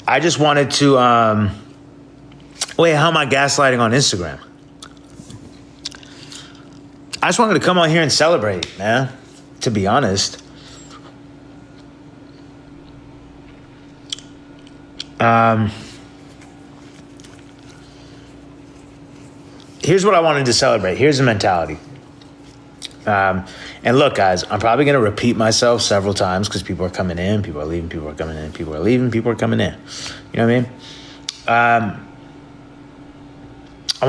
I just wanted to, wait, how am I gaslighting on Instagram? I just wanted to come on here and celebrate, man, to be honest. Here's what I wanted to celebrate. Here's the mentality. And look, guys, I'm probably going to repeat myself several times because people are coming in, people are leaving, people are coming in, people are leaving, people are coming in. You know what I mean? I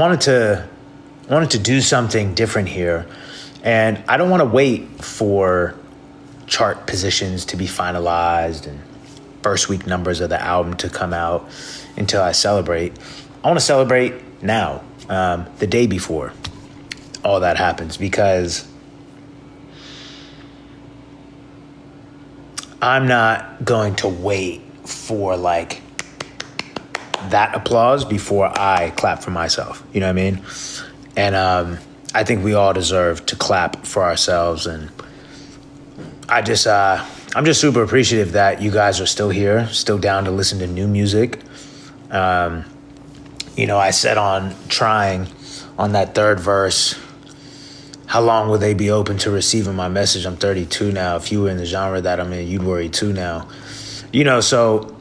wanted to do something different here. And I don't want to wait for chart positions to be finalized and first week numbers of the album to come out until I celebrate. I want to celebrate now, the day before all that happens, because I'm not going to wait for like that applause before I clap for myself. You know what I mean? And I think we all deserve to clap for ourselves. And I'm just super appreciative that you guys are still here, still down to listen to new music. You know, I said on Trying, on that third verse, how long will they be open to receiving my message? I'm 32 now. If you were in the genre that I'm in, you'd worry too now. You know, so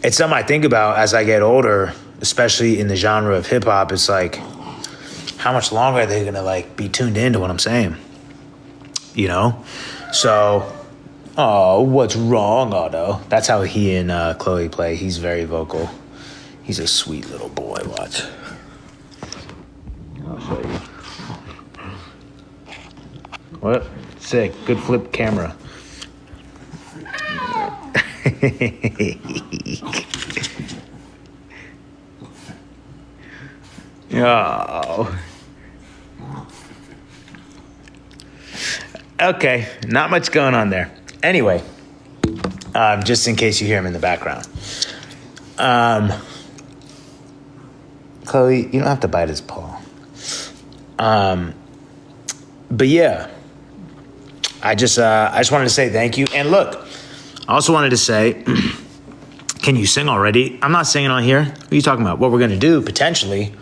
it's something I think about as I get older, especially in the genre of hip hop. It's like, how much longer are they gonna like be tuned into what I'm saying? You know? So, oh, what's wrong, Otto? That's how he and Chloe play. He's very vocal. He's a sweet little boy. Watch. I'll show you. What? Sick. Good flip camera. Oh. Okay, not much going on there. Anyway, just in case you hear him in the background. Chloe, you don't have to bite his paw. But yeah, I just wanted to say thank you. And look, I also wanted to say, can you sing already? I'm not singing on here. What are you talking about? What we're going to do potentially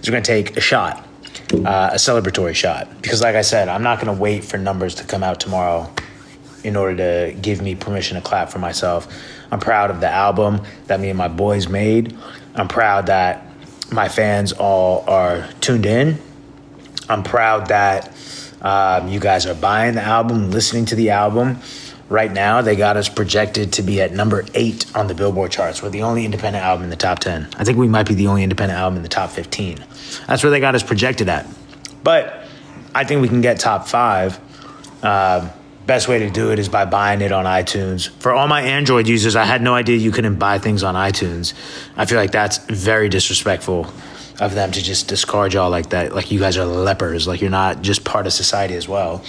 is we're going to take a shot. A celebratory shot, because like I said, I'm not going to wait for numbers to come out tomorrow in order to give me permission to clap for myself. I'm proud of the album that me and my boys made. I'm proud that my fans all are tuned in. I'm proud that you guys are buying the album, listening to the album. Right now, they got us projected to be at number 8 on the Billboard charts. We're the only independent album in the top 10. I think we might be the only independent album in the top 15. That's where they got us projected at. But I think we can get top 5. Best way to do it is by buying it on iTunes. For all my Android users, I had no idea you couldn't buy things on iTunes. I feel like that's very disrespectful of them to just discard y'all like that. Like you guys are lepers. Like you're not just part of society as well.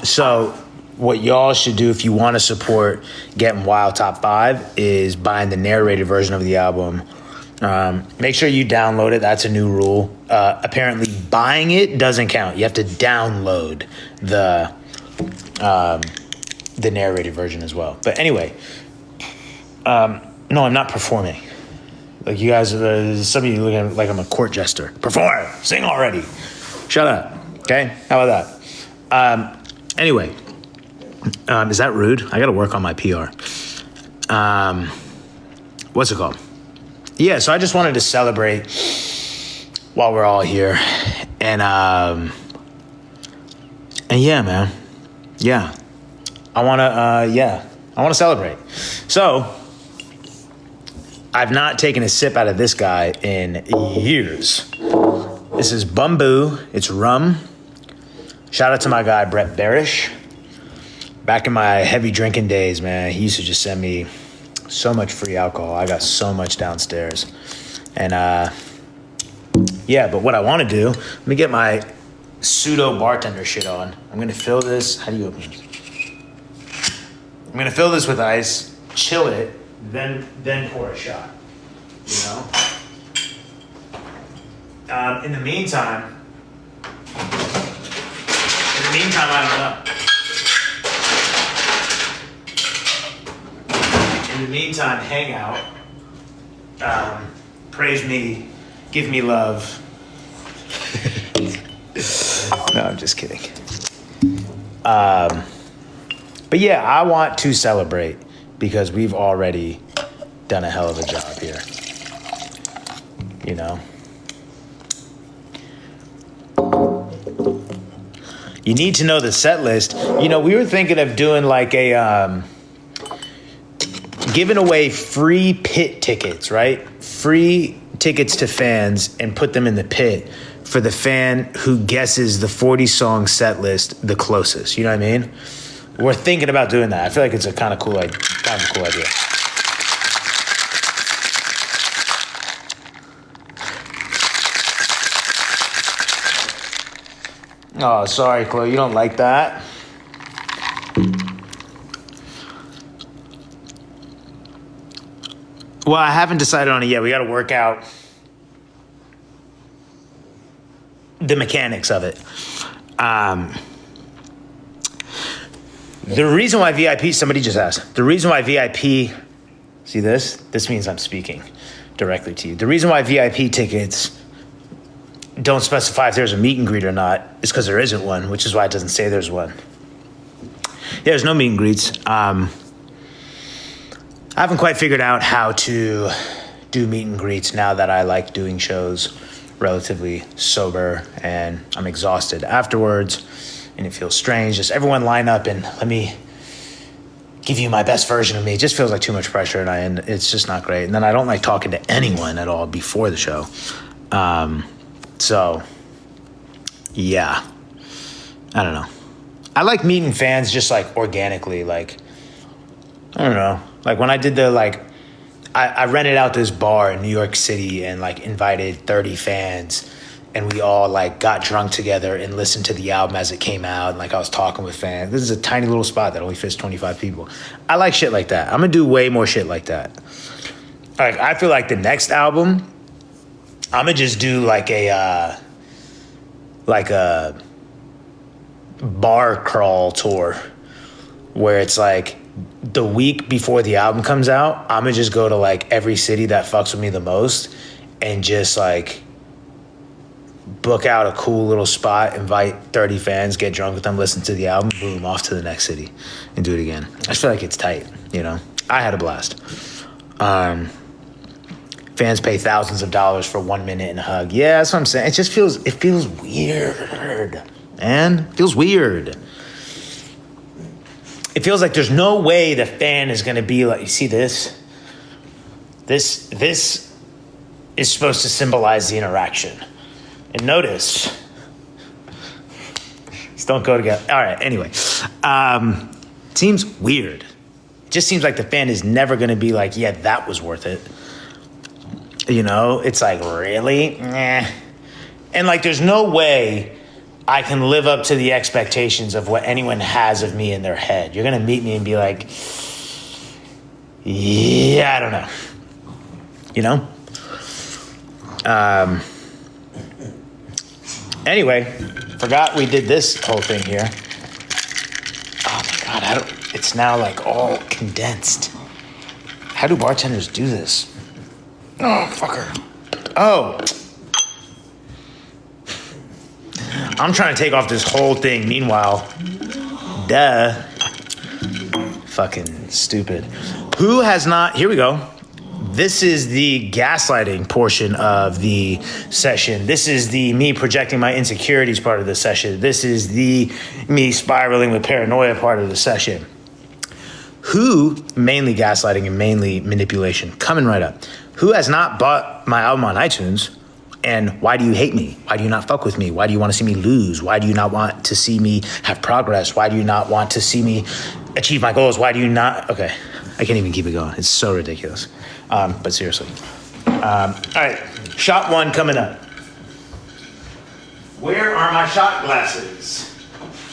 So what y'all should do if you want to support Getting Wild Top 5 is buying the narrated version of the album. Make sure you download it. That's a new rule. Apparently buying it doesn't count. You have to download the narrated version as well. But anyway, no, I'm not performing. Like you guys, some of you looking like I'm a court jester. Perform, sing already. Shut up. Okay, how about that? Anyway. Is that rude? I got to work on my PR. What's it called? Yeah, so I just wanted to celebrate while we're all here. And yeah, man. Yeah. I want to celebrate. So I've not taken a sip out of this guy in years. This is Bumbu. It's rum. Shout out to my guy, Brett Barish. Back in my heavy drinking days, man, he used to just send me so much free alcohol. I got so much downstairs. And yeah, but what I want to do, let me get my pseudo bartender shit on. I'm going to fill this. How do you open this? I'm going to fill this with ice, chill it, then pour a shot, you know? In the meantime, I don't know. In In the meantime, hang out. Praise me. Give me love. No, I'm just kidding. But yeah, I want to celebrate because we've already done a hell of a job here. You know? You need to know the set list. You know, we were thinking of doing like a, giving away free pit tickets, right? Free tickets to fans and put them in the pit for the fan who guesses the 40-song set list the closest. You know what I mean? We're thinking about doing that. I feel like it's a kind of cool idea. Oh, sorry, Chloe. You don't like that? Well, I haven't decided on it yet. We got to work out the mechanics of it. The reason why VIP, somebody just asked, the reason why VIP, see this? This means I'm speaking directly to you. The reason why VIP tickets don't specify if there's a meet and greet or not is because there isn't one, which is why it doesn't say there's one. Yeah, there's no meet and greets. I haven't quite figured out how to do meet and greets now that I like doing shows relatively sober and I'm exhausted afterwards and it feels strange. Just everyone line up and let me give you my best version of me. It just feels like too much pressure and it's just not great. And then I don't like talking to anyone at all before the show. So, yeah, I don't know. I like meeting fans just like organically, like, I don't know. Like when I did I rented out this bar in New York City and like invited 30 fans and we all like got drunk together and listened to the album as it came out. And like I was talking with fans. This is a tiny little spot that only fits 25 people. I like shit like that. I'm gonna do way more shit like that. Like I feel like the next album, I'm gonna just do like a bar crawl tour where it's like the week before the album comes out, I'm gonna just go to like every city that fucks with me the most and just like book out a cool little spot, invite 30 fans, get drunk with them, listen to the album, boom, off to the next city and do it again. I feel like it's tight, you know? I had a blast. Fans pay thousands of dollars for 1 minute and a hug. Yeah, that's what I'm saying. It feels weird, man. It feels weird. It feels like there's no way the fan is going to be like, you see this? This is supposed to symbolize the interaction. And notice, these don't go together. All right, anyway. Seems weird. It just seems like the fan is never going to be like, yeah, that was worth it. You know, it's like, really? Nah. And like, there's no way I can live up to the expectations of what anyone has of me in their head. You're going to meet me and be like, yeah, I don't know. You know? Anyway, forgot we did this whole thing here. Oh my God, it's now like all condensed. How do bartenders do this? Oh, fucker. Oh. I'm trying to take off this whole thing. Meanwhile, duh. Fucking stupid. Who has not... Here we go. This is the gaslighting portion of the session. This is the me projecting my insecurities part of the session. This is the me spiraling with paranoia part of the session. Who, mainly gaslighting and mainly manipulation, coming right up. Who has not bought my album on iTunes? And why do you hate me? Why do you not fuck with me? Why do you want to see me lose? Why do you not want to see me have progress? Why do you not want to see me achieve my goals? Why do you not? Okay, I can't even keep it going. It's so ridiculous. But seriously. All right, shot one coming up. Where are my shot glasses?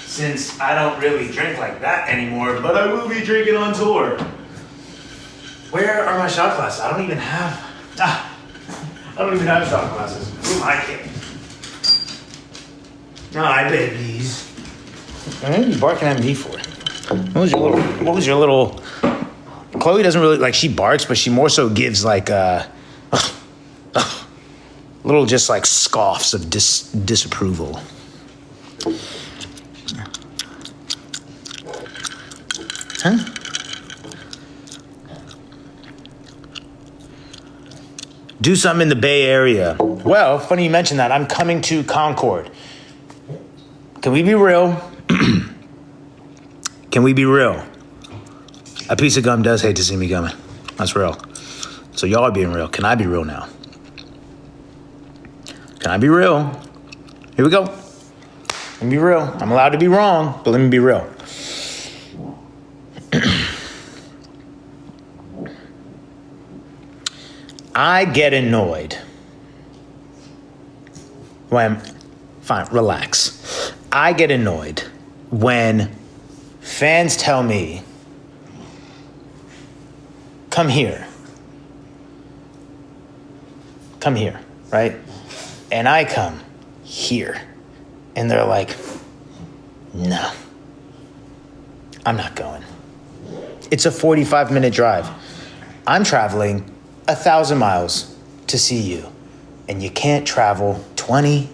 Since I don't really drink like that anymore, but I will be drinking on tour. Where are my shot glasses? I don't even have shot glasses. Who am I kidding? Hi, babies. What are you barking at me for? What was your little Chloe doesn't really, like, she barks, but she more so gives, like, little just, like, scoffs of disapproval. Huh? Do something in the Bay Area. Well, funny you mentioned that. I'm coming to Concord. Can we be real? Can we be real? A piece of gum does hate to see me coming. That's real. So y'all are being real. Can I be real now? Can I be real? Here we go. Let me be real. I'm allowed to be wrong, but let me be real. I get annoyed when, fine, relax. I get annoyed when fans tell me, come here, right? And I come here. And they're like, no, I'm not going. It's a 45-minute drive. I'm traveling 1,000 miles to see you, and you can't travel 20.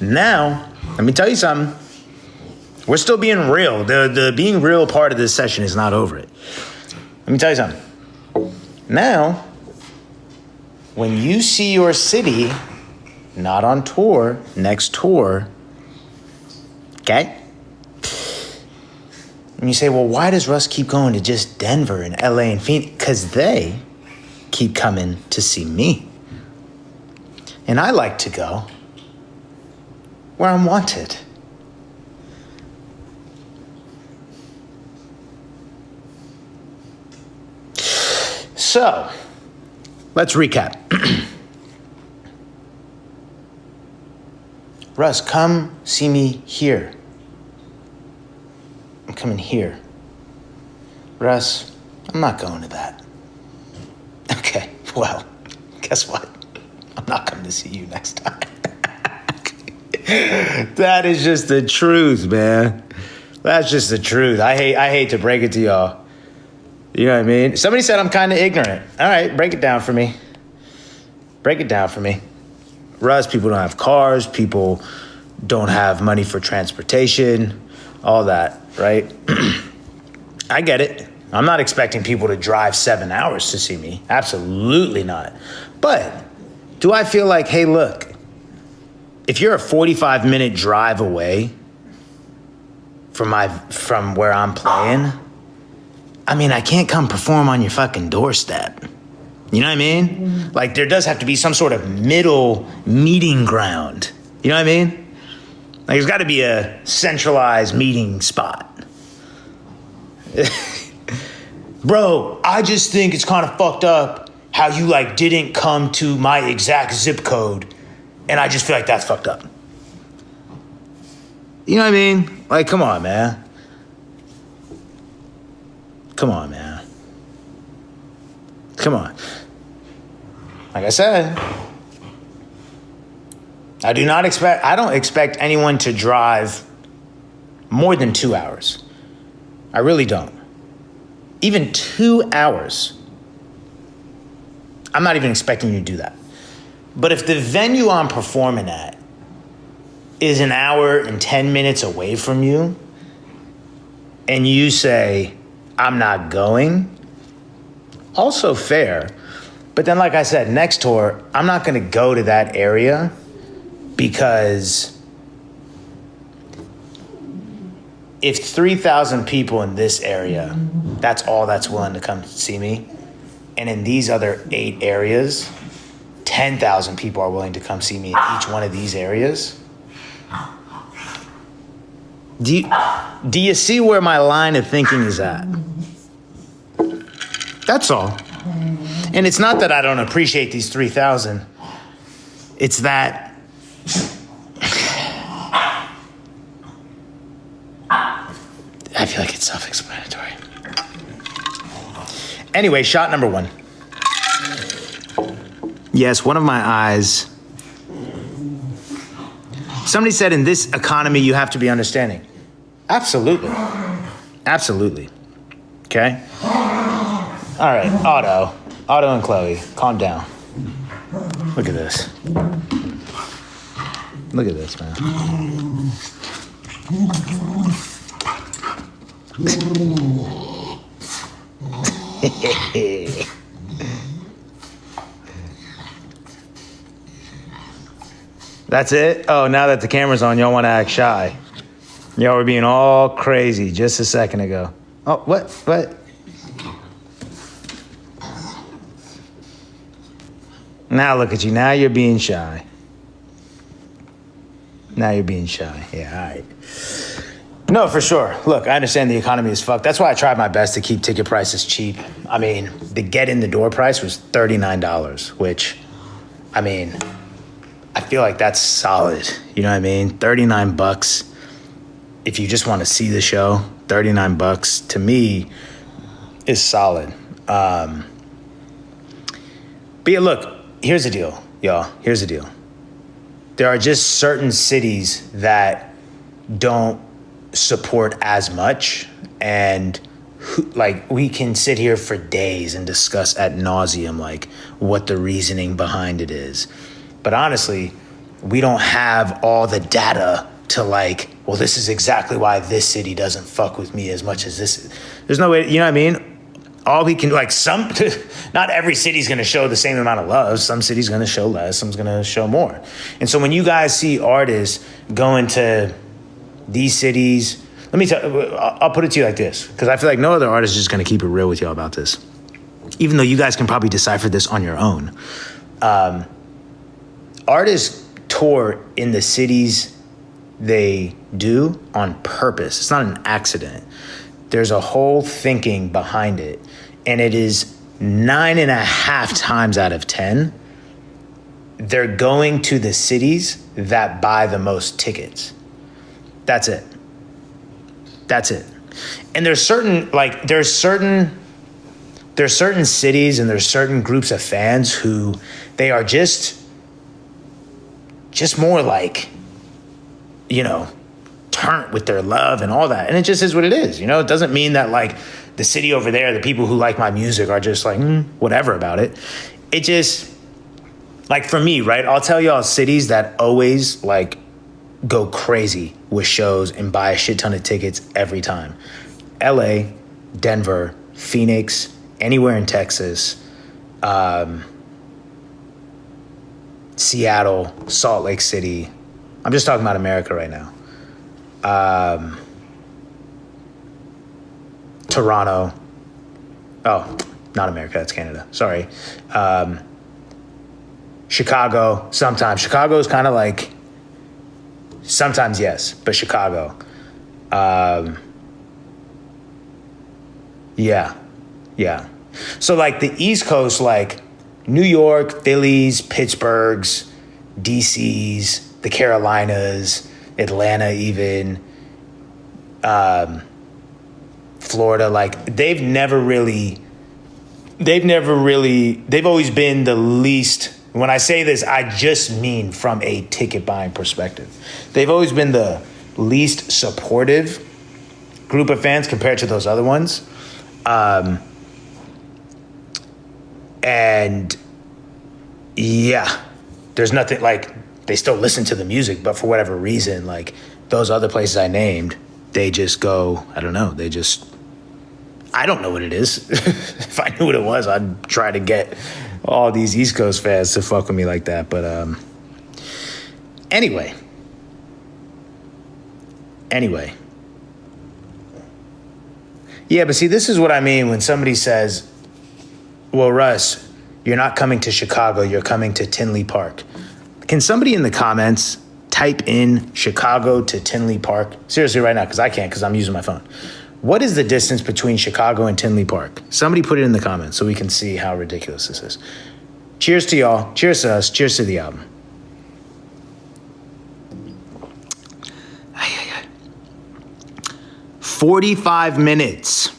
Now, let me tell you something. We're still being real. The being real part of this session is not over it. Let me tell you something. Now, when you see your city not on tour, next tour, okay? And you say, well, why does Russ keep going to just Denver and LA and Phoenix? Because they keep coming to see me. And I like to go where I'm wanted. So, let's recap. Russ, come see me here. I'm coming here. Russ, I'm not going to that. Okay, well, guess what? I'm not coming to see you next time. That is just the truth, man. That's just the truth. I hate to break it to y'all. You know what I mean? Somebody said I'm kind of ignorant. All right, break it down for me. Break it down for me. Russ, people don't have cars. People don't have money for transportation. All that, right? I get it. I'm not expecting people to drive 7 hours to see me. Absolutely not. But do I feel like, hey, look, if you're a 45-minute drive away from where I'm playing, I mean, I can't come perform on your fucking doorstep. You know what I mean? Like, there does have to be some sort of middle meeting ground. You know what I mean? Like, there's got to be a centralized meeting spot. Bro, I just think it's kind of fucked up how you, like, didn't come to my exact zip code, and I just feel like that's fucked up. You know what I mean? Like, come on, man. Come on, man. Come on. Like I said, I don't expect anyone to drive more than 2 hours. I really don't. Even 2 hours. I'm not even expecting you to do that. But if the venue I'm performing at is an hour and 10 minutes away from you, and you say, I'm not going, also fair. But then, like I said, next tour, I'm not going to go to that area because if 3,000 people in this area, that's all that's willing to come see me, and in these other 8 areas, 10,000 people are willing to come see me in each one of these areas. Do you see where my line of thinking is at? That's all. And it's not that I don't appreciate these 3,000. It's that I feel like it's self-explanatory. Anyway, shot number one. Yes, one of my eyes. Somebody said in this economy, you have to be understanding. Absolutely. Absolutely. Okay? All right, Otto and Chloe, calm down. Look at this. Look at this, man. That's it? Oh, now that the camera's on, y'all want to act shy. Y'all were being all crazy just a second ago. Oh, what? What? Now look at you. Now you're being shy. Now you're being shy. Yeah, all right. No, for sure. Look, I understand the economy is fucked. That's why I tried my best to keep ticket prices cheap. I mean, the get in the door price was $39, which, I mean, I feel like that's solid. You know what I mean? $39. If you just want to see the show, $39 to me is solid. But yeah, look, here's the deal, y'all. Here's the deal. There are just certain cities that don't support as much, and like we can sit here for days and discuss ad nauseum like what the reasoning behind it is. But honestly, we don't have all the data to like, well, this is exactly why this city doesn't fuck with me as much as this. There's no way, you know what I mean? All we can, like not every city's gonna show the same amount of love. Some city's gonna show less, some's gonna show more. And so when you guys see artists going to these cities, let me tell, I'll put it to you like this, because I feel like no other artist is just gonna keep it real with y'all about this. Even though you guys can probably decipher this on your own. Artists tour in the cities they do on purpose. It's not an accident. There's a whole thinking behind it. And it is 9.5 times out of 10, they're going to the cities that buy the most tickets. That's it. That's it. And there's certain cities and there's certain groups of fans who they are just more like, you know, turnt with their love and all that. And it just is what it is. You know, it doesn't mean that like the city over there, the people who like my music are just like, whatever about it. It just, like for me, right? I'll tell y'all cities that always like go crazy with shows and buy a shit ton of tickets every time. LA, Denver, Phoenix, anywhere in Texas, Seattle, Salt Lake City. I'm just talking about America right now. Toronto. Oh, not America, that's Canada. Sorry. Chicago, sometimes. Chicago's kind of like, sometimes yes, but Chicago. Yeah. So like the East Coast, like New York, Phillies, Pittsburghs, DCs, the Carolinas, Atlanta even, Florida, like they've always been the least, when I say this, I just mean from a ticket buying perspective. They've always been the least supportive group of fans compared to those other ones. And yeah, there's nothing like, they still listen to the music, but for whatever reason, like those other places I named, they just go, I don't know, I don't know what it is. If I knew what it was, I'd try to get all these East Coast fans to fuck with me like that. But anyway. Yeah, but see, this is what I mean when somebody says, well, Russ, you're not coming to Chicago, you're coming to Tinley Park. Can somebody in the comments type in Chicago to Tinley Park? Seriously, right now, because I can't, because I'm using my phone. What is the distance between Chicago and Tinley Park? Somebody put it in the comments so we can see how ridiculous this is. Cheers to y'all. Cheers to us. Cheers to the album. 45 minutes.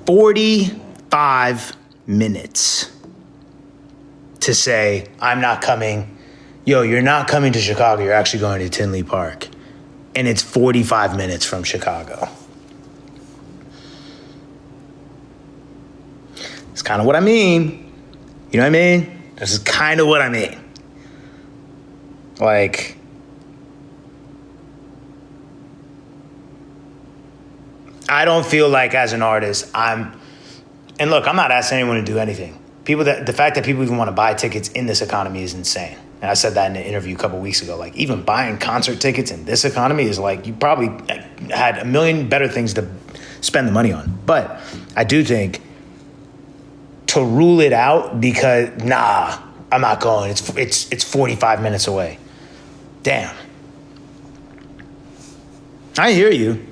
45 minutes to say, I'm not coming. Yo, you're not coming to Chicago. You're actually going to Tinley Park. And it's 45 minutes from Chicago. It's kind of what I mean. You know what I mean? This is kind of what I mean. Like, I don't feel like as an artist, and look, I'm not asking anyone to do anything. The fact that people even want to buy tickets in this economy is insane. And I said that in an interview a couple weeks ago. Like, even buying concert tickets in this economy is like, you probably had a million better things to spend the money on. But I do think to rule it out because, nah, I'm not going. It's 45 minutes away. Damn. I hear you.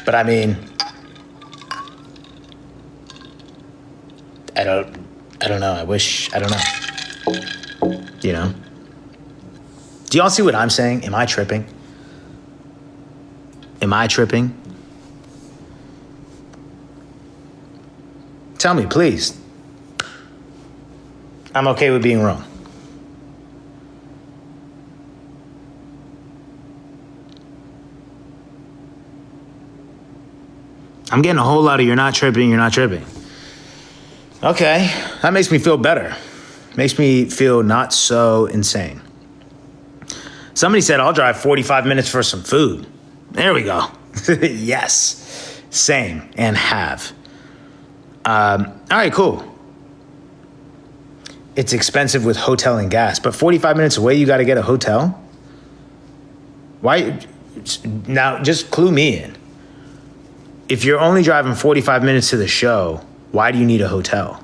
But I mean, I don't know. I don't know. You know? Do y'all see what I'm saying? Am I tripping? Tell me, please. I'm okay with being wrong. I'm getting a whole lot of you're not tripping. Okay, that makes me feel better. Makes me feel not so insane. Somebody said I'll drive 45 minutes for some food. There we go. Yes, same and have. All right, cool. It's expensive with hotel and gas, but 45 minutes away, you got to get a hotel? Why? Now, just clue me in. If you're only driving 45 minutes to the show, why do you need a hotel?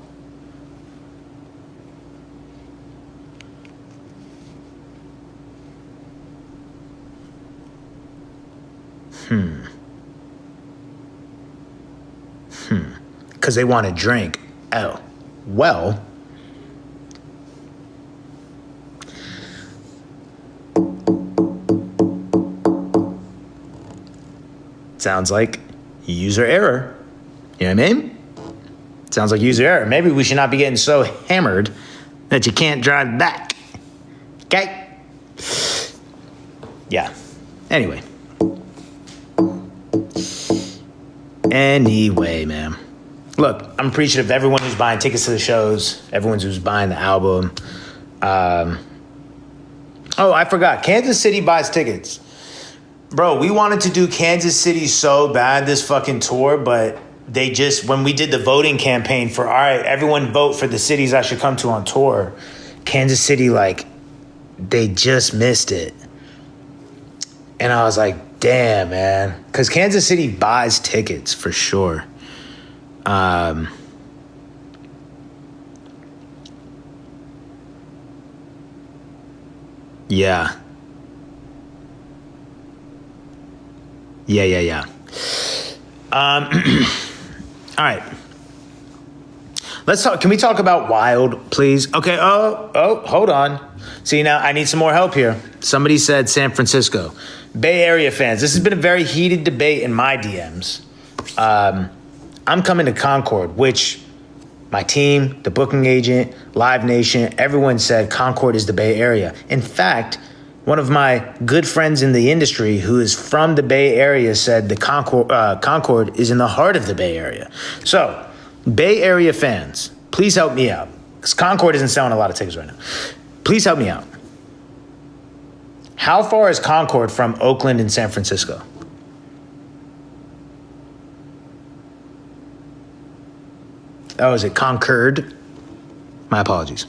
Because they want to drink. Oh, well. Sounds like user error. You know what I mean? Sounds like user error. Maybe we should not be getting so hammered that you can't drive back. Okay? Yeah. Anyway, man. Look, I'm appreciative of everyone who's buying tickets to the shows, everyone who's buying the album. Oh, I forgot. Kansas City buys tickets. Bro, we wanted to do Kansas City so bad this fucking tour, but they just, when we did the voting campaign for, all right, everyone vote for the cities I should come to on tour, Kansas City, like, they just missed it. And I was like, damn, man. Because Kansas City buys tickets for sure. Yeah. All right. Let's talk. Can we talk about Wild, please? Okay. Oh, hold on. See, now I need some more help here. Somebody said San Francisco. Bay Area fans. This has been a very heated debate in my DMs. I'm coming to Concord, which my team, the booking agent, Live Nation, everyone said Concord is the Bay Area. In fact, one of my good friends in the industry who is from the Bay Area said the Concord is in the heart of the Bay Area. So, Bay Area fans, please help me out. Because Concord isn't selling a lot of tickets right now. Please help me out. How far is Concord from Oakland and San Francisco? Oh, is it Concord? My apologies.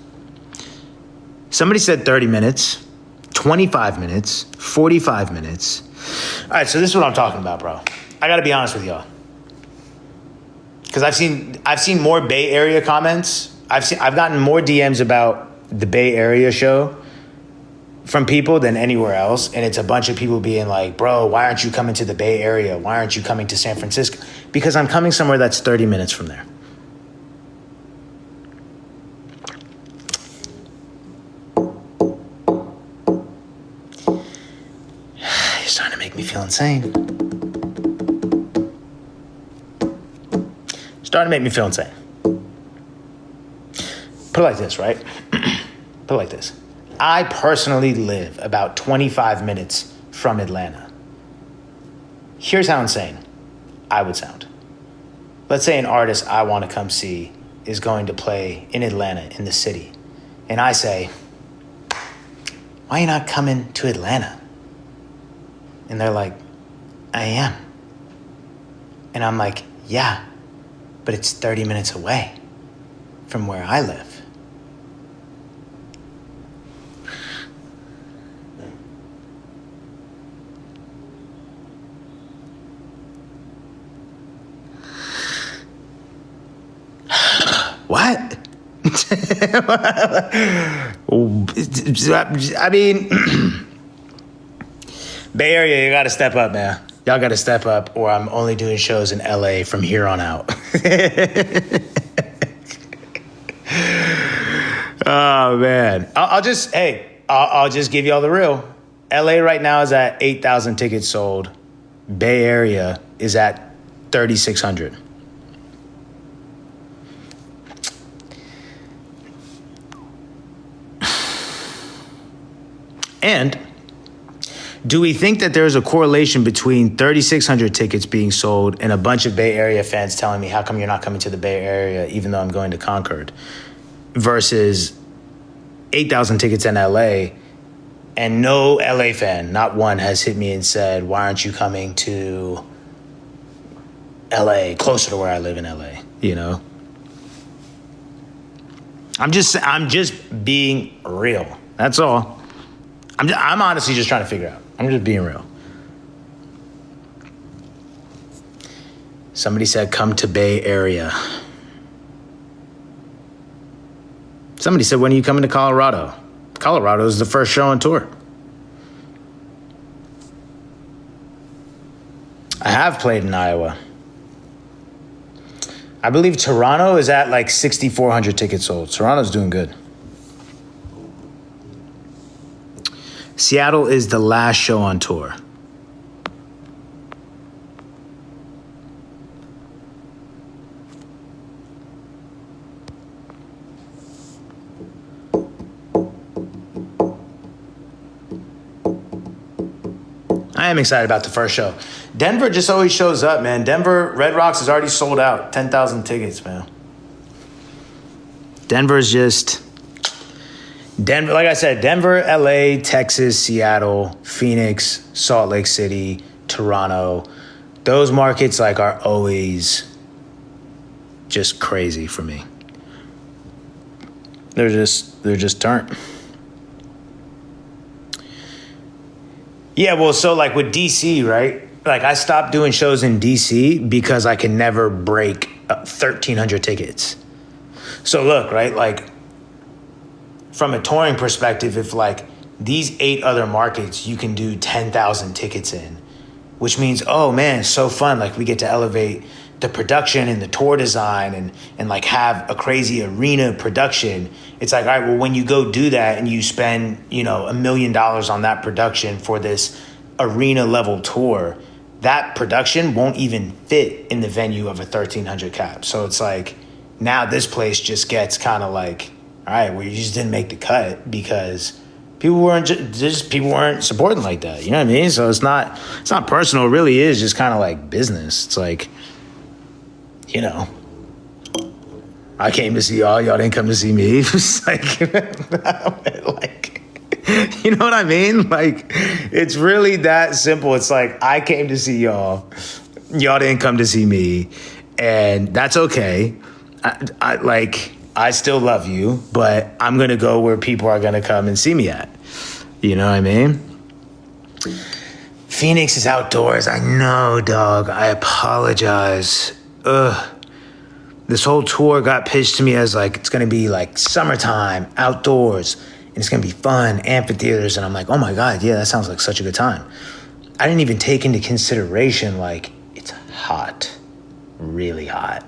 Somebody said 30 minutes, 25 minutes, 45 minutes. All right, so this is what I'm talking about, bro. I got to be honest with y'all. Because I've seen more Bay Area comments. I've gotten more DMs about the Bay Area show from people than anywhere else. And it's a bunch of people being like, bro, why aren't you coming to the Bay Area? Why aren't you coming to San Francisco? Because I'm coming somewhere that's 30 minutes from there. You're starting to make me feel insane. Starting to make me feel insane. Put it like this, right? Put it like this. I personally live about 25 minutes from Atlanta. Here's how insane I would sound. Let's say an artist I want to come see is going to play in Atlanta, in the city. And I say, why are you not coming to Atlanta? And they're like, I am. And I'm like, yeah, but it's 30 minutes away from where I live. What? I mean, Bay Area, you got to step up, man. Y'all got to step up, or I'm only doing shows in LA from here on out. Oh, man. I'll just give y'all the real. LA right now is at 8,000 tickets sold. Bay Area is at 3,600. And do we think that there's a correlation between 3,600 tickets being sold and a bunch of Bay Area fans telling me, how come you're not coming to the Bay Area even though I'm going to Concord, versus 8,000 tickets in LA and no LA fan, not one, has hit me and said, why aren't you coming to LA, closer to where I live in LA, you know? I'm just being real. That's all. I'm honestly just trying to figure out. I'm just being real. Somebody said, come to Bay Area. Somebody said, when are you coming to Colorado? Colorado is the first show on tour. I have played in Iowa. I believe Toronto is at like 6,400 tickets sold. Toronto's doing good. Seattle is the last show on tour. I am excited about the first show. Denver just always shows up, man. Denver, Red Rocks is already sold out. 10,000 tickets, man. Denver's just... Denver, like I said, Denver, LA, Texas, Seattle, Phoenix, Salt Lake City, Toronto. Those markets like are always just crazy for me. They're just turned. Yeah, well, so like with DC, right? Like I stopped doing shows in DC because I can never break 1,300 tickets. So look, right? Like from a touring perspective, if like these 8 other markets you can do 10,000 tickets in, which means, oh man, it's so fun. Like we get to elevate the production and the tour design and like have a crazy arena production. It's like, all right, well, when you go do that and you spend, $1 million on that production for this arena level tour, that production won't even fit in the venue of a 1,300 cap. So it's like, now this place just gets kind of like, all right, well, you just didn't make the cut because people weren't supporting like that. You know what I mean? So it's not personal. It really is just kind of like business. It's like, I came to see y'all didn't come to see me. It's like, you know what I mean? Like, it's really that simple. It's like, I came to see y'all didn't come to see me, and that's okay. I still love you, but I'm going to go where people are going to come and see me at. You know what I mean? Phoenix is outdoors. I know, dog. I apologize. This whole tour got pitched to me as like, it's going to be like summertime, outdoors, and it's going to be fun, amphitheaters. And I'm like, oh my God, yeah, that sounds like such a good time. I didn't even take into consideration, like, it's hot, really hot.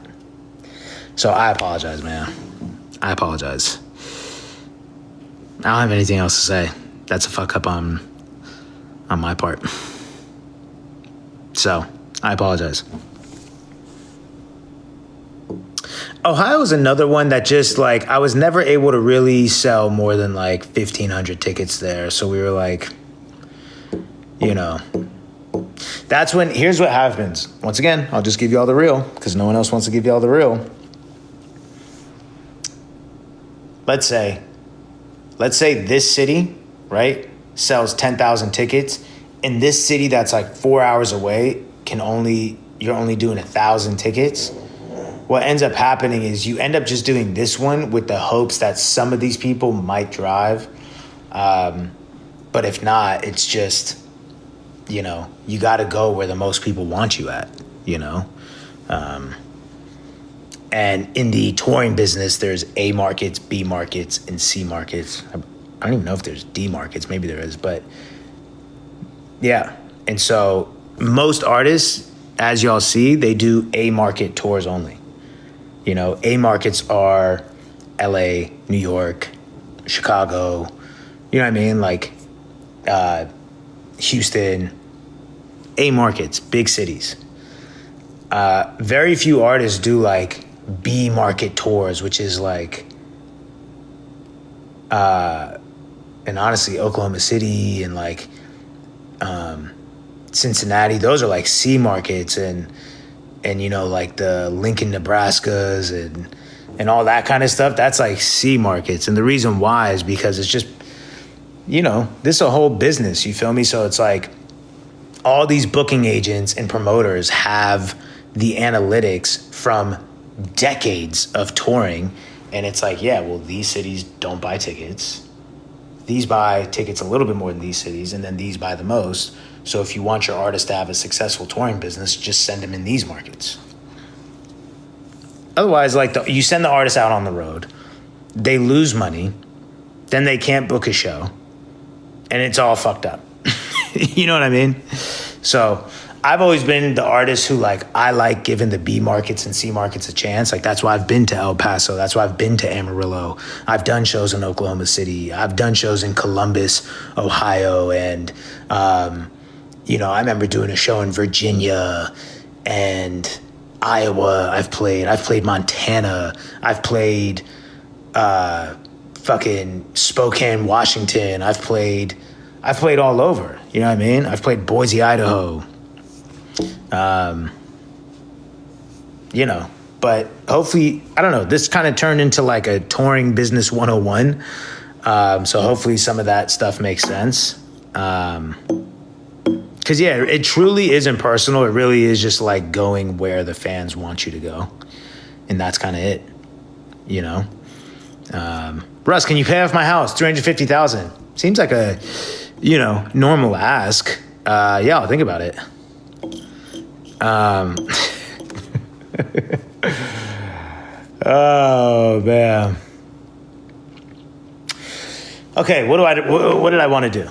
So I apologize, man. I apologize. I don't have anything else to say. That's a fuck up on my part. So I apologize. Ohio is another one that just like, I was never able to really sell more than like 1,500 tickets there. So we were like, you know, that's when, here's what happens. Once again, I'll just give you all the real because no one else wants to give you all the real. Let's say this city, right, sells 10,000 tickets. And this city that's like 4 hours away you're only doing 1,000 tickets. What ends up happening is you end up just doing this one with the hopes that some of these people might drive. But if not, it's just, you know, you got to go where the most people want you at, you know? And in the touring business, there's A markets, B markets, and C markets. I don't even know if there's D markets. Maybe there is, but yeah. And so most artists, as y'all see, they do A market tours only. You know, A markets are LA, New York, Chicago, you know what I mean? Like Houston, A markets, big cities. Very few artists do like B market tours, which is like, and honestly, Oklahoma City and like Cincinnati, those are like C markets, and you know, like the Lincoln, Nebraskas and all that kind of stuff. That's like C markets. And the reason why is because it's just, you know, this is a whole business, you feel me? So it's like all these booking agents and promoters have the analytics from decades of touring. And it's like, yeah, well, these cities don't buy tickets. These buy tickets a little bit more than these cities, and then these buy the most. So if you want your artist to have a successful touring business, just send them in these markets. Otherwise, like you send the artist out on the road, they lose money, then they can't book a show, and it's all fucked up. You know what I mean? So I've always been the artist who I like giving the B markets and C markets a chance. Like that's why I've been to El Paso. That's why I've been to Amarillo. I've done shows in Oklahoma City. I've done shows in Columbus, Ohio. And, you know, I remember doing a show in Virginia and Iowa. I've played Montana. I've played fucking Spokane, Washington. I've played all over. You know what I mean? I've played Boise, Idaho. You know, but hopefully, I don't know, this kind of turned into like a touring business 101. So hopefully some of that stuff makes sense. Cause yeah, it truly isn't personal. It really is just like going where the fans want you to go. And that's kind of it, you know? Russ, can you pay off my house? $350,000. Seems like a, you know, normal ask. Yeah, I'll think about it. Oh man. Okay, what did I want to do?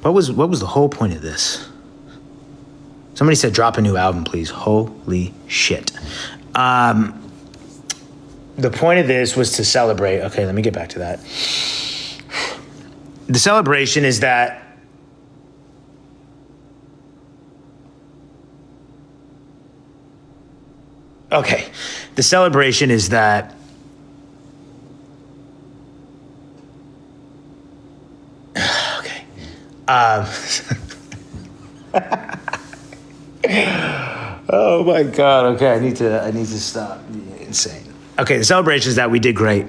What was the whole point of this? Somebody said drop a new album, please. Holy shit. The point of this was to celebrate. Okay, let me get back to that. The celebration is that okay, the celebration is that okay. Oh my God. Okay, I need to stop being insane. Okay, the celebration is that we did great.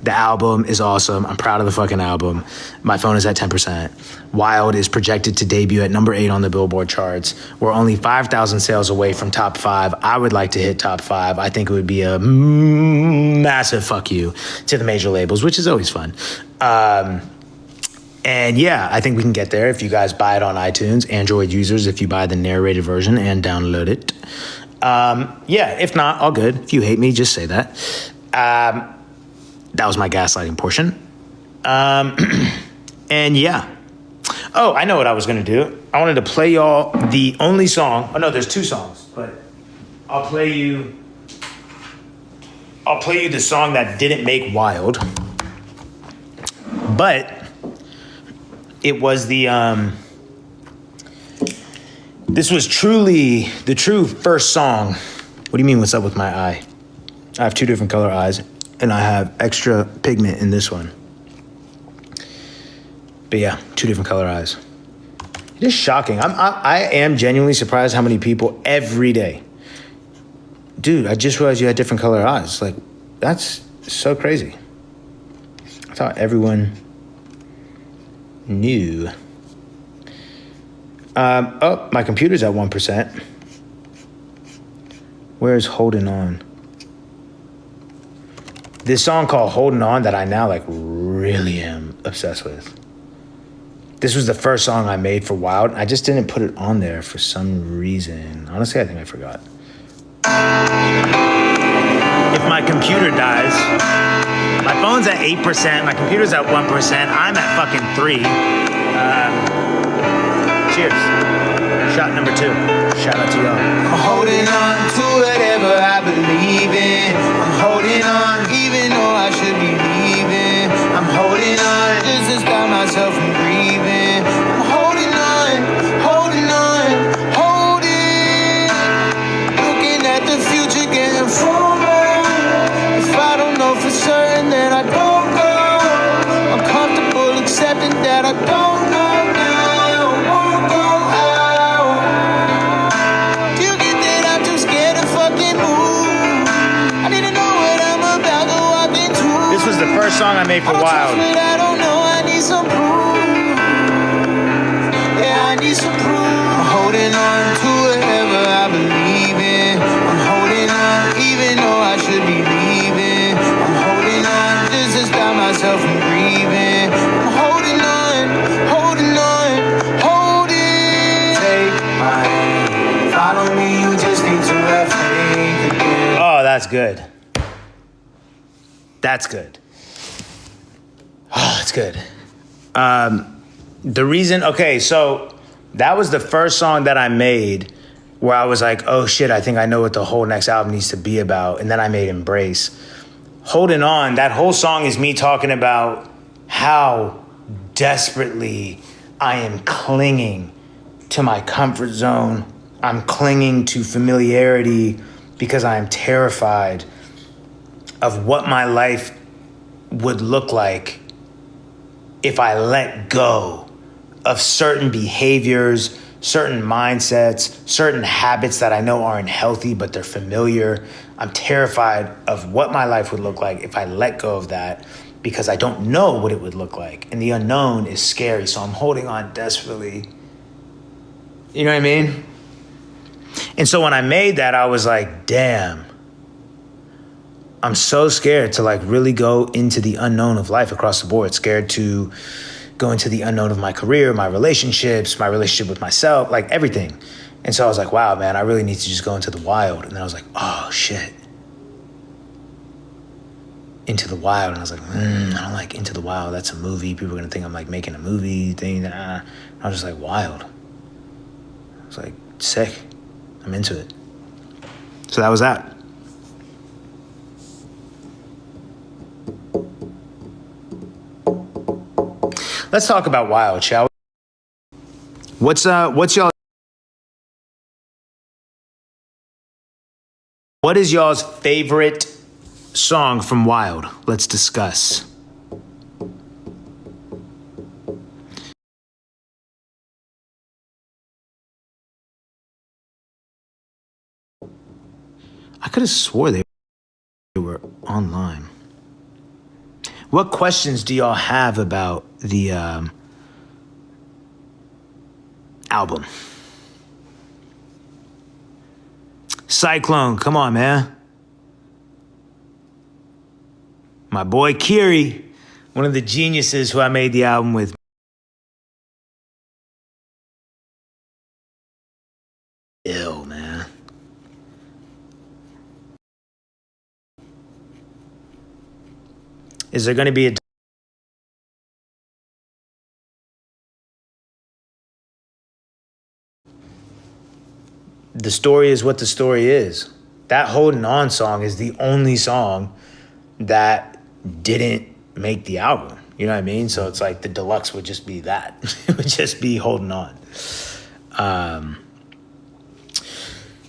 The album is awesome. I'm proud of the fucking album. My phone is at 10%. Wild is projected to debut at number 8 on the Billboard charts. We're only 5,000 sales away from top 5. I would like to hit top 5. I think it would be a massive fuck you to the major labels, which is always fun. And yeah, I think we can get there if you guys buy it on iTunes. Android users, if you buy the narrated version and download it. Yeah, if not, all good. If you hate me, just say that. That was my gaslighting portion. And yeah. Oh, I know what I was going to do. I wanted to play y'all the only song. Oh, no, there's 2 songs. But I'll play you the song that didn't make Wild. But it was this was truly the true first song. What do you mean, what's up with my eye? I have 2 different color eyes, and I have extra pigment in this one. But yeah, 2 different color eyes. It is shocking. I am genuinely surprised how many people every day. Dude, I just realized you had different color eyes. Like, that's so crazy. I thought everyone knew. Oh, my computer's at 1%. Where's Holding On? This song called Holding On that I now like really am obsessed with. This was the first song I made for Wild. I just didn't put it on there for some reason. Honestly, I think I forgot. If my computer dies, my phone's at 8%, my computer's at 1%, I'm at fucking 3. Cheers. Shot number 2. Shout out to y'all. I'm holding on to whatever I believe in. I'm holding on even though I should be leaving. I'm holding on just to stop myself from grieving. I'm holding on, holding on, holding. Looking at the future, getting forward. If I don't know for certain, then I don't go. I'm comfortable accepting that I don't know now. This was the first song I made for Wild. I don't know, I need some proof. Yeah, I need some proof. I'm holding on to whatever I believe in. I'm holding on even though I should be leaving. I'm holding on just to stop myself from grieving. I'm holding on, holding on, holding. Take my hand, follow me, you just need to have faith again. Oh, that's good. That's good. Oh, that's good. The reason, okay, so that was the first song that I made where I was like, oh shit, I think I know what the whole next album needs to be about. And then I made Embrace. Holding On, that whole song is me talking about how desperately I am clinging to my comfort zone. I'm clinging to familiarity because I am terrified of what my life would look like if I let go of certain behaviors, certain mindsets, certain habits that I know aren't healthy, but they're familiar. I'm terrified of what my life would look like if I let go of that because I don't know what it would look like. And the unknown is scary, so I'm holding on desperately. You know what I mean? And so when I made that, I was like, damn, I'm so scared to like really go into the unknown of life across the board. Scared to go into the unknown of my career, my relationships, my relationship with myself, like everything. And so I was like, wow, man, I really need to just go into the wild. And then I was like, oh shit. Into the Wild. And I was like, I don't like Into the Wild. That's a movie. People are going to think I'm like making a movie thing. I was just like, wild. I was like, sick. I'm into it. So that was that. Let's talk about Wild, shall we? What's y'all? What is y'all's favorite song from Wild? Let's discuss. I could have swore they were online. What questions do y'all have about the album? Cyclone, come on, man. My boy Kiri, one of the geniuses who I made the album with. Ill, man. Is there going to be a... The story is what the story is. That Holding On song is the only song that didn't make the album. You know what I mean? So it's like the deluxe would just be that. It would just be Holding On.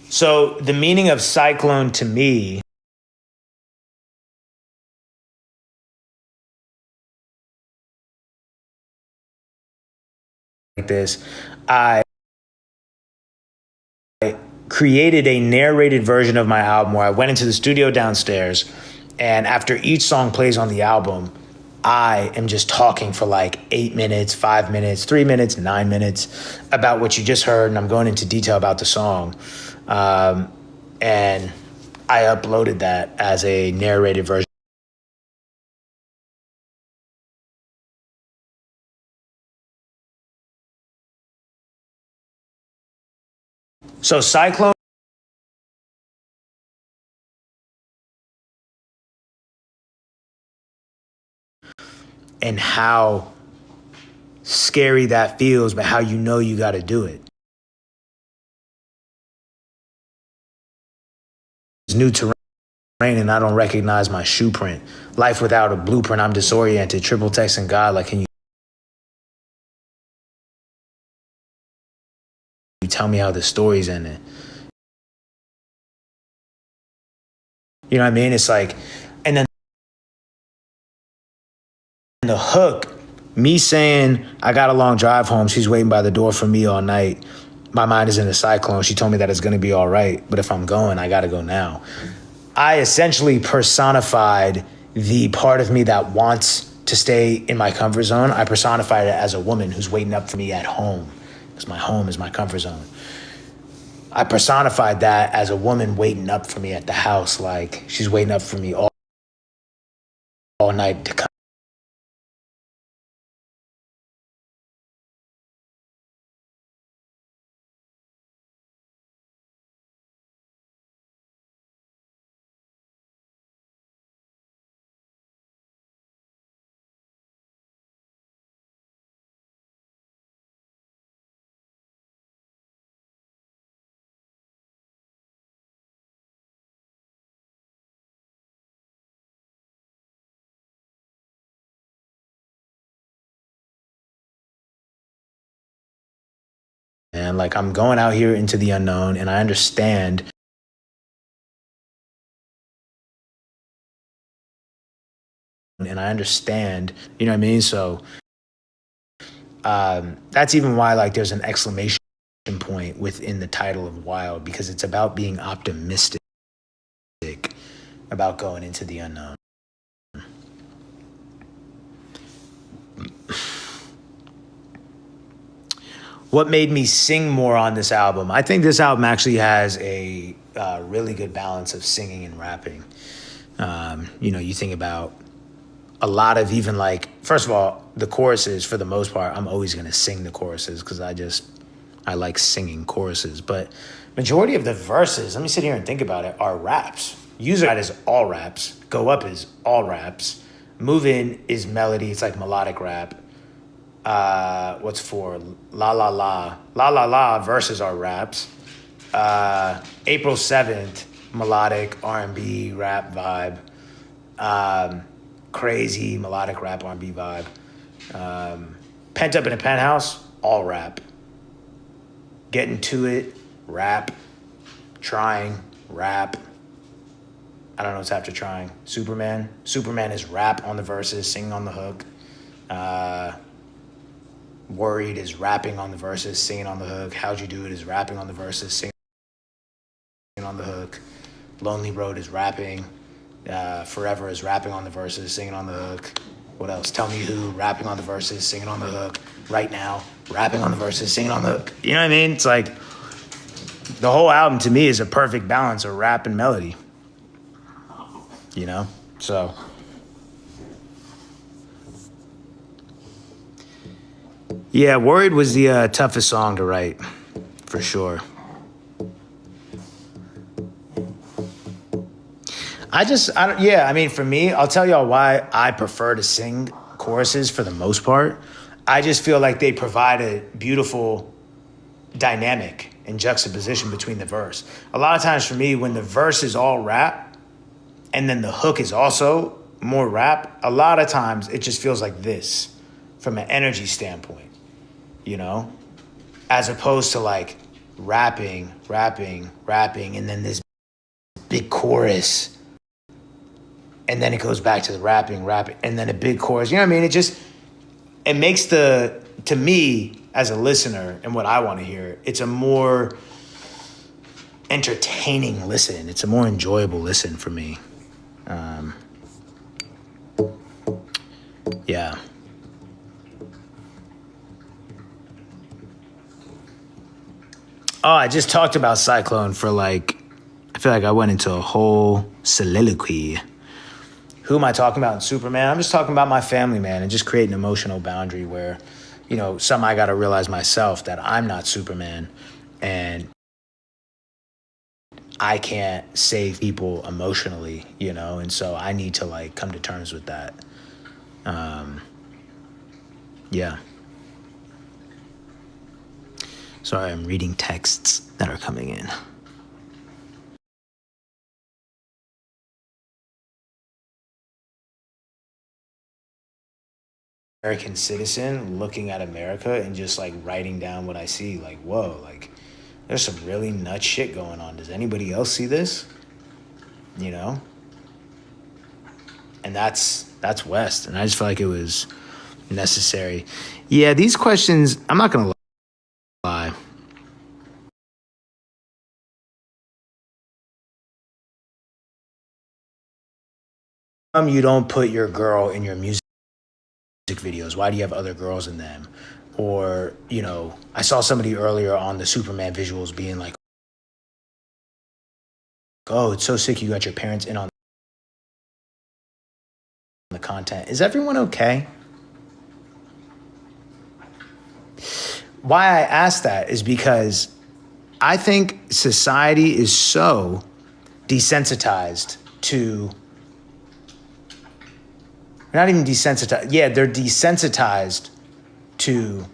So the meaning of Cyclone to me this. I created a narrated version of my album where I went into the studio downstairs, and after each song plays on the album, I am just talking for like 8 minutes, 5 minutes, 3 minutes, 9 minutes about what you just heard, and I'm going into detail about the song. And I uploaded that as a narrated version. So Cyclone and how scary that feels, but how you know you got to do it. It's new terrain and I don't recognize my shoe print. Life without a blueprint, I'm disoriented. Triple texting God, like, can you tell me how the story's ending? You know what I mean? It's like, and then the hook, me saying, I got a long drive home. She's waiting by the door for me all night. My mind is in a cyclone. She told me that it's going to be all right. But if I'm going, I got to go now. I essentially personified the part of me that wants to stay in my comfort zone. I personified it as a woman who's waiting up for me at home, because my home is my comfort zone. I personified that as a woman waiting up for me at the house, like she's waiting up for me all night to come. And like, I'm going out here into the unknown, and I understand. And I understand, you know what I mean? So that's even why, like, there's an exclamation point within the title of Wild, because it's about being optimistic about going into the unknown. What made me sing more on this album? I think this album actually has a really good balance of singing and rapping. You know, you think about a lot of, even like, first of all, the choruses, for the most part, I'm always going to sing the choruses because I like singing choruses. But majority of the verses, let me sit here and think about it, are raps. User Guide is all raps. Go Up is all raps. Move In is melody. It's like melodic rap. What's for La La La? La La La verses are raps. April 7th, melodic R&B rap vibe. Crazy melodic rap R&B vibe. Pent Up in a Penthouse, all rap. Getting to It, rap. Trying, rap. I don't know what's after Trying. Superman is rap on the verses, singing on the hook. Worried is rapping on the verses, singing on the hook. How'd You Do It is rapping on the verses, singing on the hook. Lonely Road is rapping. Forever is rapping on the verses, singing on the hook. What else? Tell Me Who, rapping on the verses, singing on the hook. Right Now, rapping on the verses, singing on the hook. You know what I mean? It's like, the whole album to me is a perfect balance of rap and melody. You know? So yeah, Worried was the toughest song to write, for sure. I mean, for me, I'll tell y'all why I prefer to sing choruses for the most part. I just feel like they provide a beautiful dynamic and juxtaposition between the verse. A lot of times for me, when the verse is all rap and then the hook is also more rap, a lot of times it just feels like this from an energy standpoint, you know, as opposed to like rapping, and then this big chorus. And then it goes back to the rapping, and then a big chorus. You know what I mean? It makes to to me, as a listener and what I want to hear, it's a more entertaining listen. It's a more enjoyable listen for me. Yeah. Oh, I just talked about Cyclone for like, I feel like I went into a whole soliloquy. Who am I talking about in Superman? I'm just talking about my family, man, and just create an emotional boundary where, you know, something I got to realize myself that I'm not Superman and I can't save people emotionally, you know, and so I need to like come to terms with that. Yeah. Sorry, I'm reading texts that are coming in. American citizen looking at America and just like writing down what I see, like, whoa, like there's some really nuts shit going on. Does anybody else see this? You know? And that's West. And I just felt like it was necessary. Yeah, these questions, I'm not gonna lie. You don't put your girl in your music videos. Why do you have other girls in them? Or, you know, I saw somebody earlier on the Superman visuals being like, oh, it's so sick you got your parents in on the content. Is everyone okay? Why I ask that is because I think society is so desensitized to, not even desensitized, yeah, they're desensitized to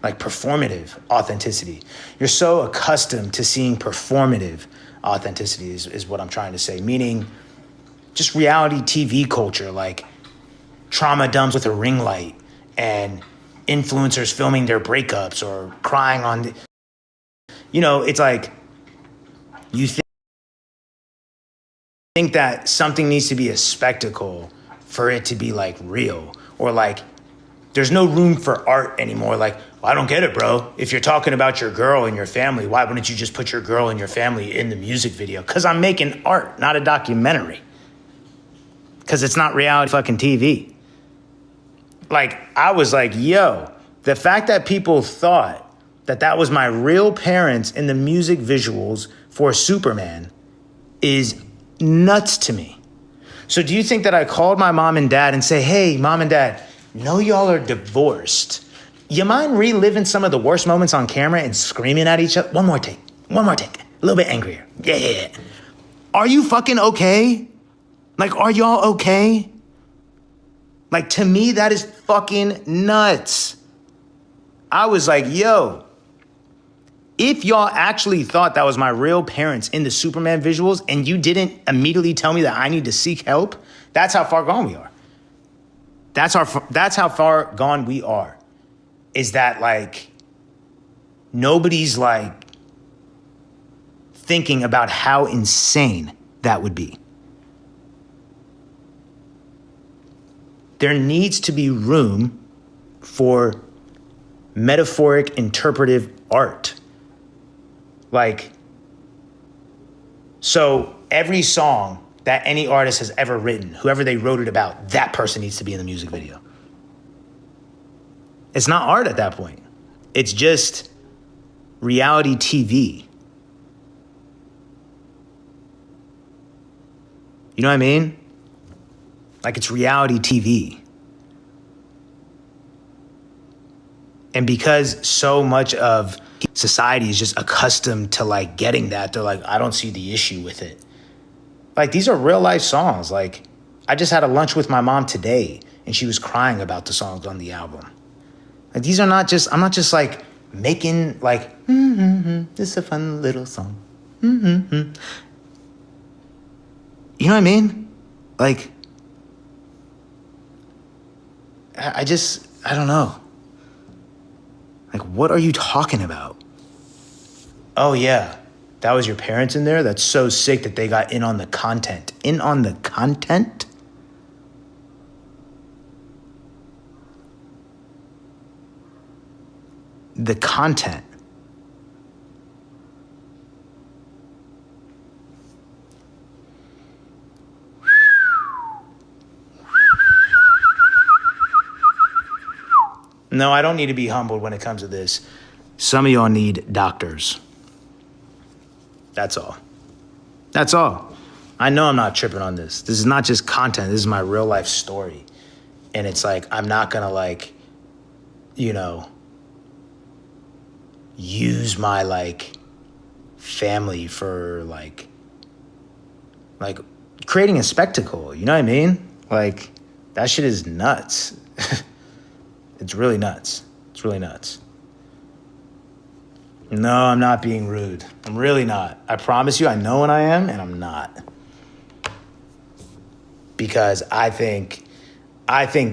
like performative authenticity. You're so accustomed to seeing performative authenticity is what I'm trying to say, meaning just reality TV culture, like trauma dumps with a ring light and influencers filming their breakups or crying on, you know, it's like you think that something needs to be a spectacle for it to be like real, or like there's no room for art anymore. Like, well, I don't get it, bro. If you're talking about your girl and your family, why wouldn't you just put your girl and your family in the music video? Because I'm making art, not a documentary. Because it's not reality fucking TV. Like, I was like, yo, the fact that people thought that that was my real parents in the music visuals for Superman is nuts to me. So do you think that I called my mom and dad and say, hey, mom and dad, know y'all are divorced. You mind reliving some of the worst moments on camera and screaming at each other? One more take, a little bit angrier. Yeah. Are you fucking okay? Like, are y'all okay? Like, to me, that is fucking nuts. I was like, yo, if y'all actually thought that was my real parents in the Superman visuals and you didn't immediately tell me that I need to seek help, that's how far gone we are. That's how far gone we are. Is that like nobody's like thinking about how insane that would be. There needs to be room for metaphoric interpretive art. Like, so every song that any artist has ever written, whoever they wrote it about, that person needs to be in the music video. It's not art at that point. It's just reality TV. You know what I mean? Like, it's reality TV. And because so much of society is just accustomed to like getting that, they're like, I don't see the issue with it. Like, these are real life songs. Like, I just had a lunch with my mom today and she was crying about the songs on the album. Like, these are not just, I'm not just like making like, this is a fun little song. You know what I mean? Like, I don't know. Like, what are you talking about? Oh, yeah. That was your parents in there? That's so sick that they got in on the content. In on the content? the content. No, I don't need to be humbled when it comes to this. Some of y'all need doctors. That's all. That's all. I know I'm not tripping on this. This is not just content. This is my real life story. And it's like, I'm not going to like, you know, use my like family for like creating a spectacle. You know what I mean? Like that shit is nuts. It's really nuts. It's really nuts. No, I'm not being rude. I'm really not. I promise you, I know when I am, and I'm not. Because I think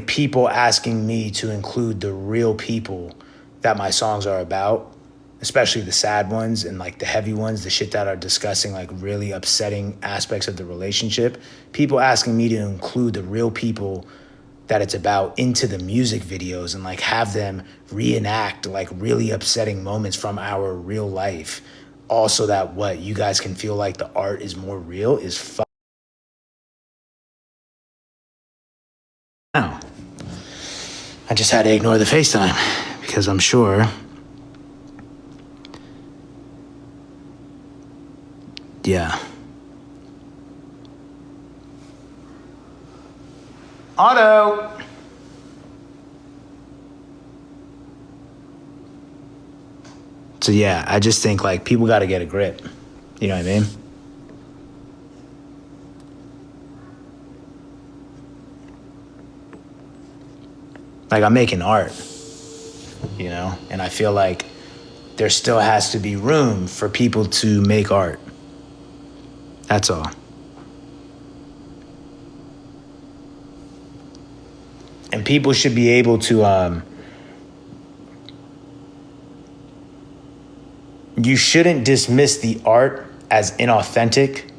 people asking me to include the real people that my songs are about, especially the sad ones and like the heavy ones, the shit that are discussing like really upsetting aspects of the relationship, people asking me to include the real people that it's about into the music videos and like have them reenact like really upsetting moments from our real life. Also that what you guys can feel like the art is more real is now. I just had to ignore the FaceTime because I'm sure. Yeah. Auto. So yeah, I just think like people got to get a grip. You know what I mean? Like I'm making art, you know, and I feel like there still has to be room for people to make art. That's all. And people should be able to, you shouldn't dismiss the art as inauthentic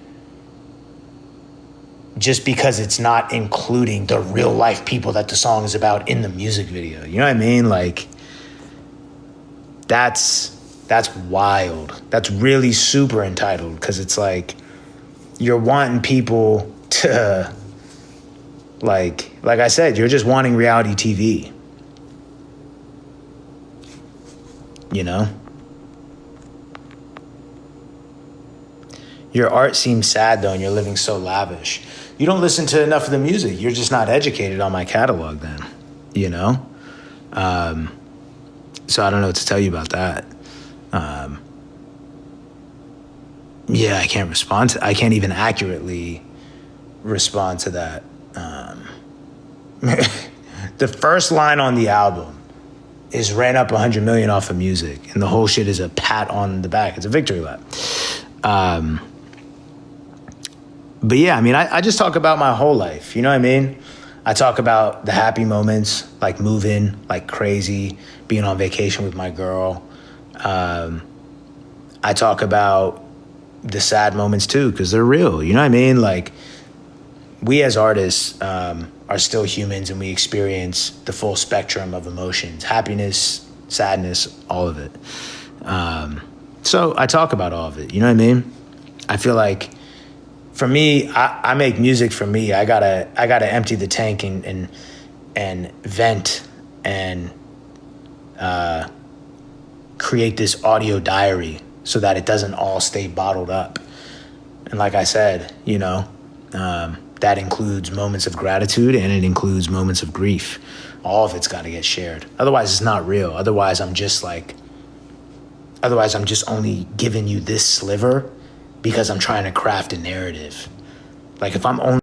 just because it's not including the real life people that the song is about in the music video. You know what I mean? Like, that's wild. That's really super entitled because it's like you're wanting people to, like I said, you're just wanting reality TV. You know? Your art seems sad though, and you're living so lavish. You don't listen to enough of the music. You're just not educated on my catalog then, you know? So I don't know what to tell you about that. Yeah, I can't even accurately respond to that. The first line on the album is ran up 100 million off of music, and the whole shit is a pat on the back. It's a victory lap. But yeah, I mean, I just talk about my whole life. You know what I mean? I talk about the happy moments, like moving like crazy, being on vacation with my girl. I talk about the sad moments too, because they're real. You know what I mean? Like, we as artists are still humans, and we experience the full spectrum of emotions, happiness, sadness, all of it. So I talk about all of it. You know what I mean? I feel like for me, I make music for me. I gotta empty the tank and vent and create this audio diary so that it doesn't all stay bottled up. And like I said, you know, that includes moments of gratitude and it includes moments of grief. All of it's got to get shared. Otherwise, it's not real. Otherwise, I'm just only giving you this sliver because I'm trying to craft a narrative. Like if I'm only